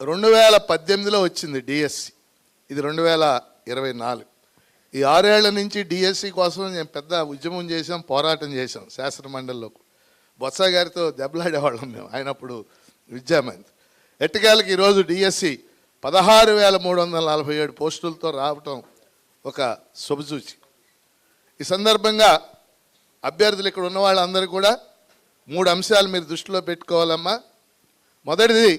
2018లో వచ్చింది డిఎస్సి, ఇది 2024. ఈ 6 ఏళ్ల నుంచి డిఎస్సి కోసం నేను పెద్ద ఉద్యమం చేశాం, పోరాటం చేశాం శాసన మండలిలో. బొత్స గారితో దెబ్బలాడేవాళ్ళం మేము, ఆయన అప్పుడు విద్యామంత్రి. ఎట్టకేలకి ఈరోజు డిఎస్సి 16,347 పోస్టులతో రావటం ఒక శుభసూచి. ఈ సందర్భంగా అభ్యర్థులు ఇక్కడ ఉన్న వాళ్ళందరూ కూడా 3 అంశాలు మీరు దృష్టిలో పెట్టుకోవాలమ్మా. మొదటిది,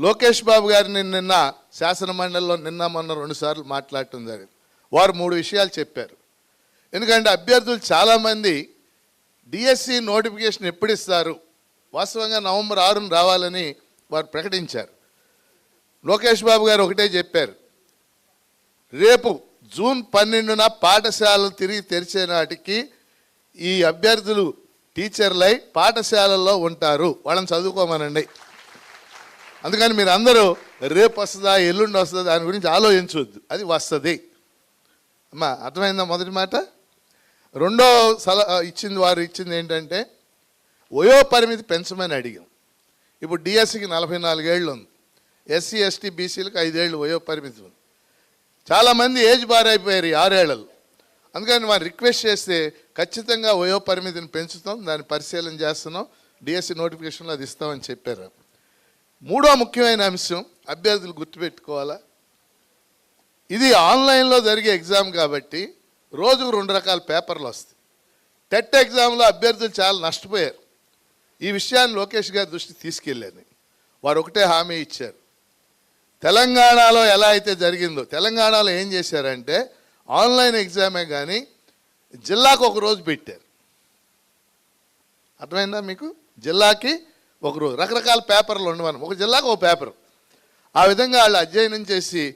లోకేష్ బాబు గారిని నిన్న శాసన మండలిలో మొన్న 2 సార్లు మాట్లాడటం జరిగింది. వారు 3 విషయాలు చెప్పారు. ఎందుకంటే అభ్యర్థులు చాలామంది డిఎస్సి నోటిఫికేషన్ ఎప్పుడు ఇస్తారు, వాస్తవంగా నవంబర్ 6న రావాలని వారు ప్రకటించారు. లోకేష్ బాబు గారు ఒకటే చెప్పారు, రేపు జూన్ 12న పాఠశాలలు తిరిగి తెరిచే నాటికి ఈ అభ్యర్థులు టీచర్లై పాఠశాలల్లో ఉంటారు, వాళ్ళని చదువుకోమనండి. అందుకని మీరు అందరూ రేపు వస్తుందా ఎల్లుండి వస్తుందా దాని గురించి ఆలోచించవద్దు, అది వస్తుంది. అమ్మా అర్థమైందా మొదటి మాట. రెండో వారు ఇచ్చింది ఏంటంటే వయో పరిమితి పెంచమని అడిగాం. ఇప్పుడు డిఎస్సికి 44 ఏళ్ళు ఉంది, ఎస్సీ ఎస్టీ బీసీలకు 5 ఏళ్ళు వయో పరిమితి ఉంది. చాలామంది ఏజ్ బార్ అయిపోయారు ఈ 6 ఏళ్లలో. అందుకని వారు రిక్వెస్ట్ చేస్తే ఖచ్చితంగా వయో పరిమితిని పెంచుతాం, దాన్ని పరిశీలన చేస్తున్నాం, డిఎస్సి నోటిఫికేషన్లో అది ఇస్తామని చెప్పారు. మూడో ముఖ్యమైన అంశం అభ్యర్థులు గుర్తుపెట్టుకోవాలా, ఇది ఆన్లైన్లో జరిగే ఎగ్జామ్ కాబట్టి రోజుకు 2 రకాల పేపర్లు వస్తాయి. టెట్ ఎగ్జామ్లో అభ్యర్థులు చాలా నష్టపోయారు. ఈ విషయాన్ని లోకేష్ గారి దృష్టికి తీసుకెళ్ళాను. వారు ఒకటే హామీ ఇచ్చారు, తెలంగాణలో ఎలా అయితే జరిగిందో తెలంగాణలో ఏం చేశారంటే ఆన్లైన్ ఎగ్జామే కానీ జిల్లాకు ఒక రోజు పెట్టారు. అర్థమైందా మీకు? జిల్లాకి ఒక రోజు, రకరకాల పేపర్లు ఉండవని, ఒక జిల్లాకు ఒక పేపర్. ఆ విధంగా వాళ్ళు అధ్యయనం చేసి